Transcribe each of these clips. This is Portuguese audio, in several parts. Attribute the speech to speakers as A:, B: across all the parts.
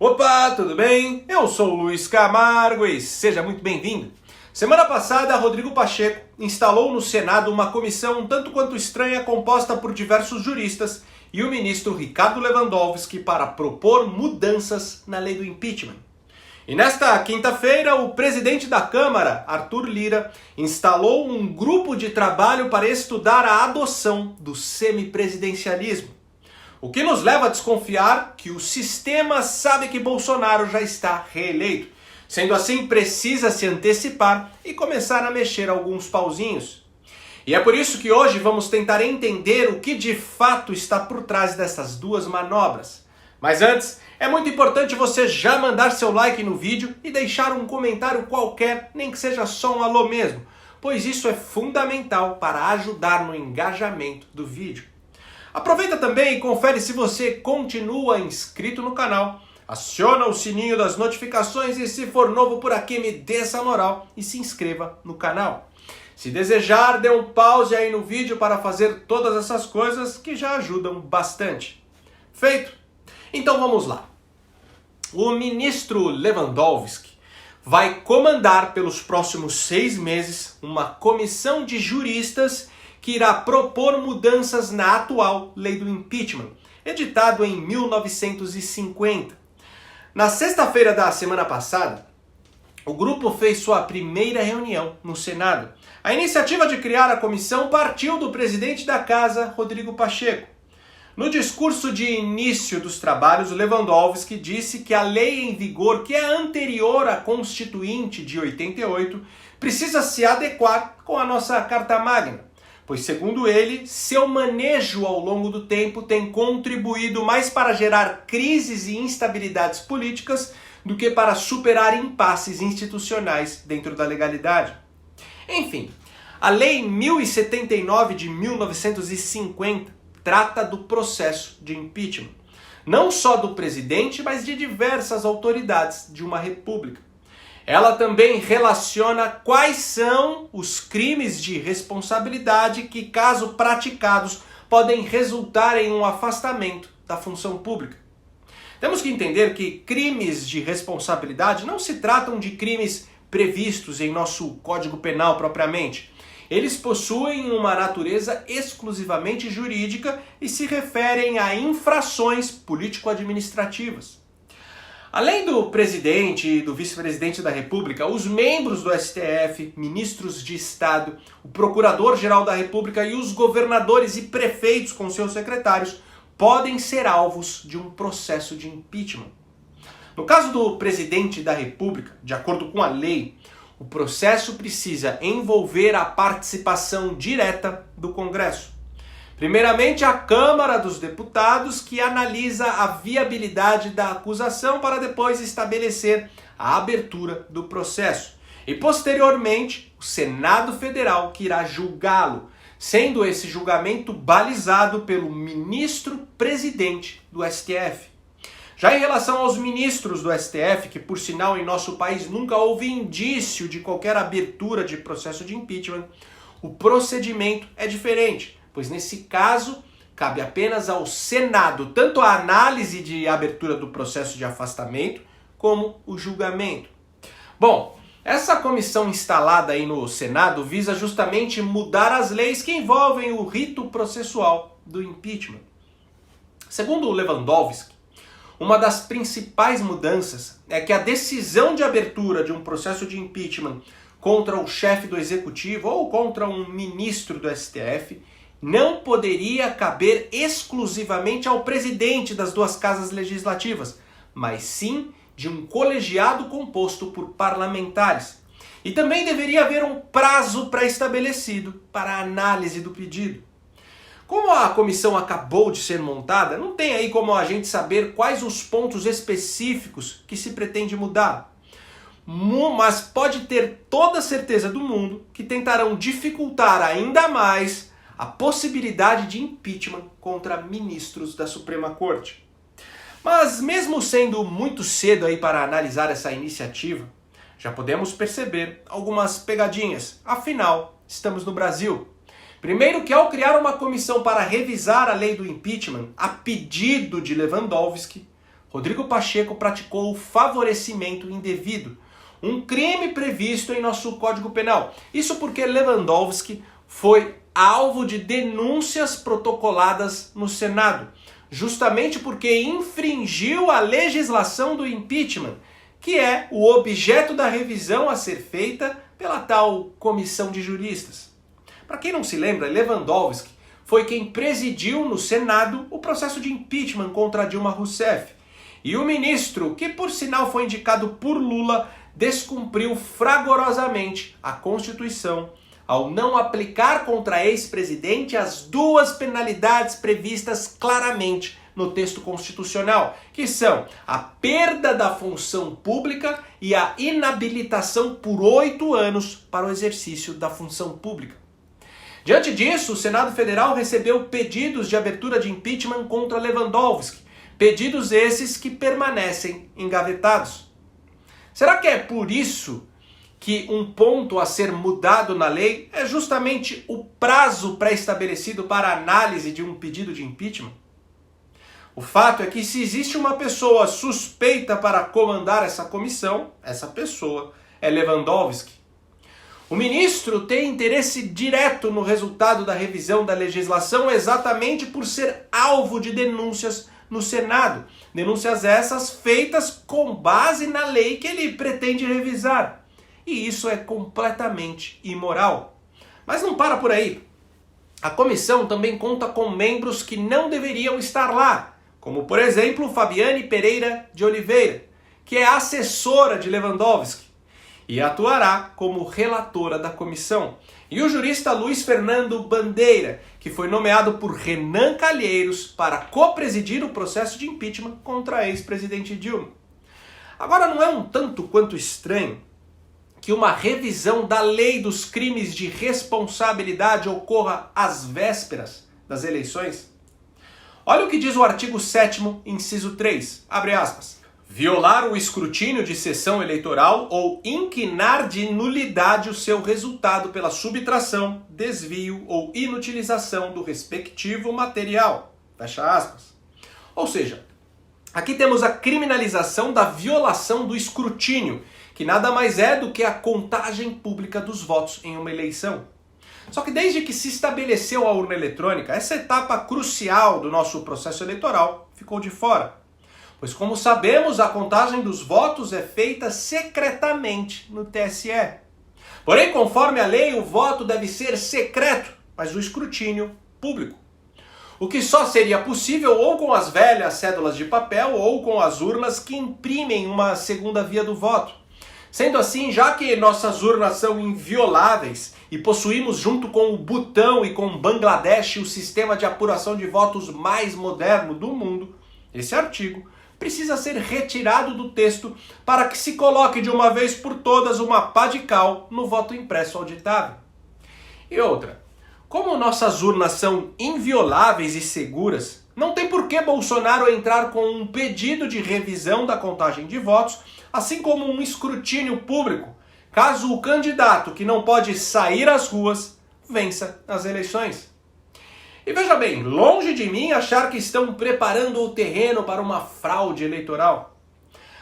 A: Opa, tudo bem? Eu sou o Luiz Camargo e seja muito bem-vindo. Semana passada, Rodrigo Pacheco instalou no Senado uma comissão um tanto quanto estranha composta por diversos juristas e o ministro Ricardo Lewandowski para propor mudanças na lei do impeachment. E nesta quinta-feira, o presidente da Câmara, Arthur Lira, instalou um grupo de trabalho para estudar a adoção do semipresidencialismo. O que nos leva a desconfiar que o sistema sabe que Bolsonaro já está reeleito. Sendo assim, precisa se antecipar e começar a mexer alguns pauzinhos. E é por isso que hoje vamos tentar entender o que de fato está por trás dessas duas manobras. Mas antes, é muito importante você já mandar seu like no vídeo e deixar um comentário qualquer, nem que seja só um alô mesmo, pois isso é fundamental para ajudar no engajamento do vídeo. Aproveita também e confere se você continua inscrito no canal. Aciona o sininho das notificações e se for novo por aqui, me dê essa moral e se inscreva no canal. Se desejar, dê um pause aí no vídeo para fazer todas essas coisas que já ajudam bastante. Feito? Então vamos lá. O ministro Lewandowski vai comandar pelos próximos 6 meses uma comissão de juristas que irá propor mudanças na atual lei do impeachment, editado em 1950. Na sexta-feira da semana passada, o grupo fez sua primeira reunião no Senado. A iniciativa de criar a comissão partiu do presidente da casa, Rodrigo Pacheco. No discurso de início dos trabalhos, Lewandowski disse que a lei em vigor, que é anterior à Constituinte de 88, precisa se adequar com a nossa Carta Magna, pois, segundo ele, seu manejo ao longo do tempo tem contribuído mais para gerar crises e instabilidades políticas do que para superar impasses institucionais dentro da legalidade. Enfim, a Lei 1079 de 1950 trata do processo de impeachment, não só do presidente, mas de diversas autoridades de uma república. Ela também relaciona quais são os crimes de responsabilidade que, caso praticados, podem resultar em um afastamento da função pública. Temos que entender que crimes de responsabilidade não se tratam de crimes previstos em nosso Código Penal propriamente. Eles possuem uma natureza exclusivamente jurídica e se referem a infrações político-administrativas. Além do presidente e do vice-presidente da República, os membros do STF, ministros de Estado, o procurador-geral da República e os governadores e prefeitos com seus secretários podem ser alvos de um processo de impeachment. No caso do presidente da República, de acordo com a lei, o processo precisa envolver a participação direta do Congresso. Primeiramente, a Câmara dos Deputados, que analisa a viabilidade da acusação para depois estabelecer a abertura do processo. E, posteriormente, o Senado Federal, que irá julgá-lo, sendo esse julgamento balizado pelo ministro-presidente do STF. Já em relação aos ministros do STF, que por sinal em nosso país nunca houve indício de qualquer abertura de processo de impeachment, o procedimento é diferente, pois nesse caso cabe apenas ao Senado tanto a análise de abertura do processo de afastamento como o julgamento. Bom, essa comissão instalada aí no Senado visa justamente mudar as leis que envolvem o rito processual do impeachment. Segundo o Lewandowski, uma das principais mudanças é que a decisão de abertura de um processo de impeachment contra o chefe do executivo ou contra um ministro do STF não poderia caber exclusivamente ao presidente das duas casas legislativas, mas sim de um colegiado composto por parlamentares. E também deveria haver um prazo pré-estabelecido para a análise do pedido. Como a comissão acabou de ser montada, não tem aí como a gente saber quais os pontos específicos que se pretende mudar. Mas pode ter toda a certeza do mundo que tentarão dificultar ainda mais a possibilidade de impeachment contra ministros da Suprema Corte. Mas mesmo sendo muito cedo aí para analisar essa iniciativa, já podemos perceber algumas pegadinhas. Afinal, estamos no Brasil. Primeiro que ao criar uma comissão para revisar a lei do impeachment, a pedido de Lewandowski, Rodrigo Pacheco praticou favorecimento indevido, um crime previsto em nosso Código Penal. Isso porque Lewandowski foi alvo de denúncias protocoladas no Senado, justamente porque infringiu a legislação do impeachment, que é o objeto da revisão a ser feita pela tal comissão de juristas. Para quem não se lembra, Lewandowski foi quem presidiu no Senado o processo de impeachment contra Dilma Rousseff. E o ministro, que por sinal foi indicado por Lula, descumpriu fragorosamente a Constituição ao não aplicar contra a ex-presidente as duas penalidades previstas claramente no texto constitucional, que são a perda da função pública e a inabilitação por 8 anos para o exercício da função pública. Diante disso, o Senado Federal recebeu pedidos de abertura de impeachment contra Lewandowski, pedidos esses que permanecem engavetados. Será que é por isso que um ponto a ser mudado na lei é justamente o prazo pré-estabelecido para análise de um pedido de impeachment? O fato é que se existe uma pessoa suspeita para comandar essa comissão, essa pessoa é Lewandowski. O ministro tem interesse direto no resultado da revisão da legislação exatamente por ser alvo de denúncias no Senado. Denúncias essas feitas com base na lei que ele pretende revisar. E isso é completamente imoral. Mas não para por aí. A comissão também conta com membros que não deveriam estar lá, como por exemplo Fabiane Pereira de Oliveira, que é assessora de Lewandowski e atuará como relatora da comissão. E o jurista Luiz Fernando Bandeira, que foi nomeado por Renan Calheiros para co-presidir o processo de impeachment contra a ex-presidente Dilma. Agora, não é um tanto quanto estranho que uma revisão da lei dos crimes de responsabilidade ocorra às vésperas das eleições? Olha o que diz o artigo 7º, inciso 3, abre aspas. Violar o escrutínio de sessão eleitoral ou inquinar de nulidade o seu resultado pela subtração, desvio ou inutilização do respectivo material. Fecha aspas. Ou seja, aqui temos a criminalização da violação do escrutínio, que nada mais é do que a contagem pública dos votos em uma eleição. Só que desde que se estabeleceu a urna eletrônica, essa etapa crucial do nosso processo eleitoral ficou de fora. Pois, como sabemos, a contagem dos votos é feita secretamente no TSE. Porém, conforme a lei, o voto deve ser secreto, mas o escrutínio público. O que só seria possível ou com as velhas cédulas de papel ou com as urnas que imprimem uma segunda via do voto. Sendo assim, já que nossas urnas são invioláveis e possuímos junto com o Butão e com Bangladesh o sistema de apuração de votos mais moderno do mundo, esse artigo precisa ser retirado do texto para que se coloque de uma vez por todas uma pá de cal no voto impresso auditável. E outra, como nossas urnas são invioláveis e seguras, não tem por que Bolsonaro entrar com um pedido de revisão da contagem de votos, assim como um escrutínio público, caso o candidato que não pode sair às ruas vença as eleições. E veja bem, longe de mim achar que estão preparando o terreno para uma fraude eleitoral.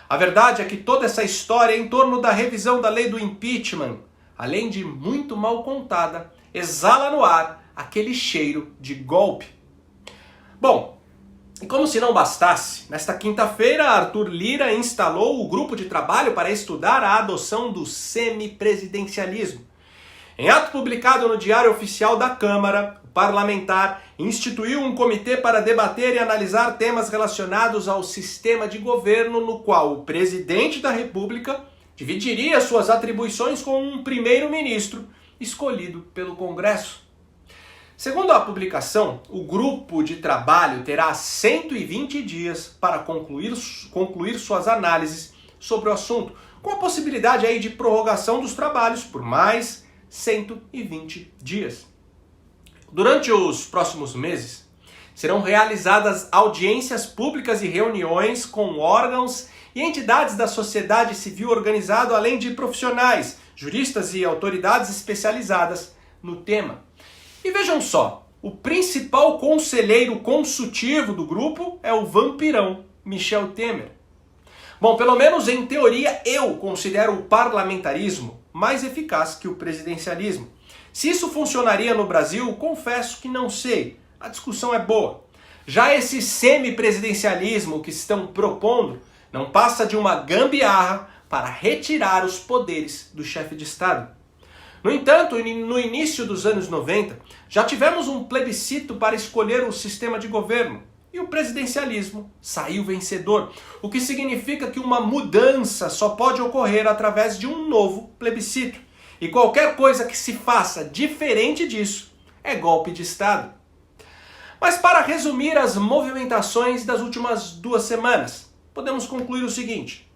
A: A verdade é que toda essa história em torno da revisão da lei do impeachment, além de muito mal contada, exala no ar aquele cheiro de golpe. Bom, e como se não bastasse, nesta quinta-feira Arthur Lira instalou o grupo de trabalho para estudar a adoção do semipresidencialismo. Em ato publicado no Diário Oficial da Câmara, o parlamentar instituiu um comitê para debater e analisar temas relacionados ao sistema de governo no qual o presidente da República dividiria suas atribuições com um primeiro-ministro escolhido pelo Congresso. Segundo a publicação, o grupo de trabalho terá 120 dias para concluir suas análises sobre o assunto, com a possibilidade aí de prorrogação dos trabalhos por mais 120 dias. Durante os próximos meses, serão realizadas audiências públicas e reuniões com órgãos e entidades da sociedade civil organizada, além de profissionais, juristas e autoridades especializadas no tema. E vejam só, o principal conselheiro consultivo do grupo é o vampirão Michel Temer. Bom, pelo menos em teoria eu considero o parlamentarismo mais eficaz que o presidencialismo. Se isso funcionaria no Brasil, confesso que não sei. A discussão é boa. Já esse semipresidencialismo que estão propondo não passa de uma gambiarra para retirar os poderes do chefe de Estado. No entanto, no início dos anos 90, já tivemos um plebiscito para escolher o sistema de governo e o presidencialismo saiu vencedor, o que significa que uma mudança só pode ocorrer através de um novo plebiscito. E qualquer coisa que se faça diferente disso é golpe de Estado. Mas para resumir as movimentações das últimas 2 semanas, podemos concluir o seguinte: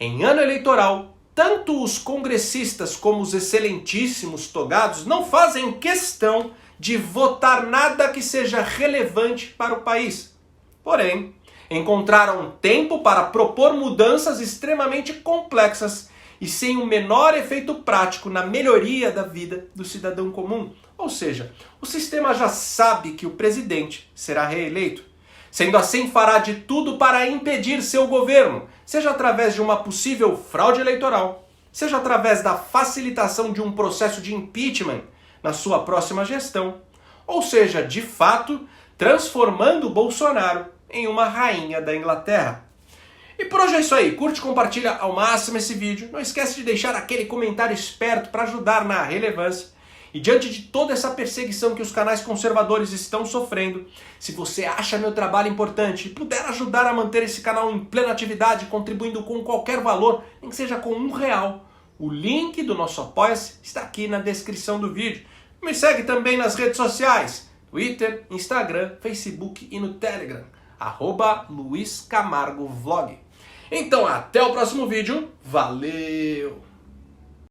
A: em ano eleitoral, tanto os congressistas como os excelentíssimos togados não fazem questão de votar nada que seja relevante para o país. Porém, encontraram tempo para propor mudanças extremamente complexas e sem o menor efeito prático na melhoria da vida do cidadão comum. Ou seja, o sistema já sabe que o presidente será reeleito. Sendo assim, fará de tudo para impedir seu governo, seja através de uma possível fraude eleitoral, seja através da facilitação de um processo de impeachment na sua próxima gestão, ou seja, de fato, transformando Bolsonaro em uma rainha da Inglaterra. E por hoje é isso aí. Curte e compartilha ao máximo esse vídeo. Não esquece de deixar aquele comentário esperto para ajudar na relevância. E diante de toda essa perseguição que os canais conservadores estão sofrendo, se você acha meu trabalho importante e puder ajudar a manter esse canal em plena atividade, contribuindo com qualquer valor, nem que seja com R$1, o link do nosso Apoia-se está aqui na descrição do vídeo. Me segue também nas redes sociais, Twitter, Instagram, Facebook e no Telegram, @LuizCamargoVlog. Então até o próximo vídeo, valeu!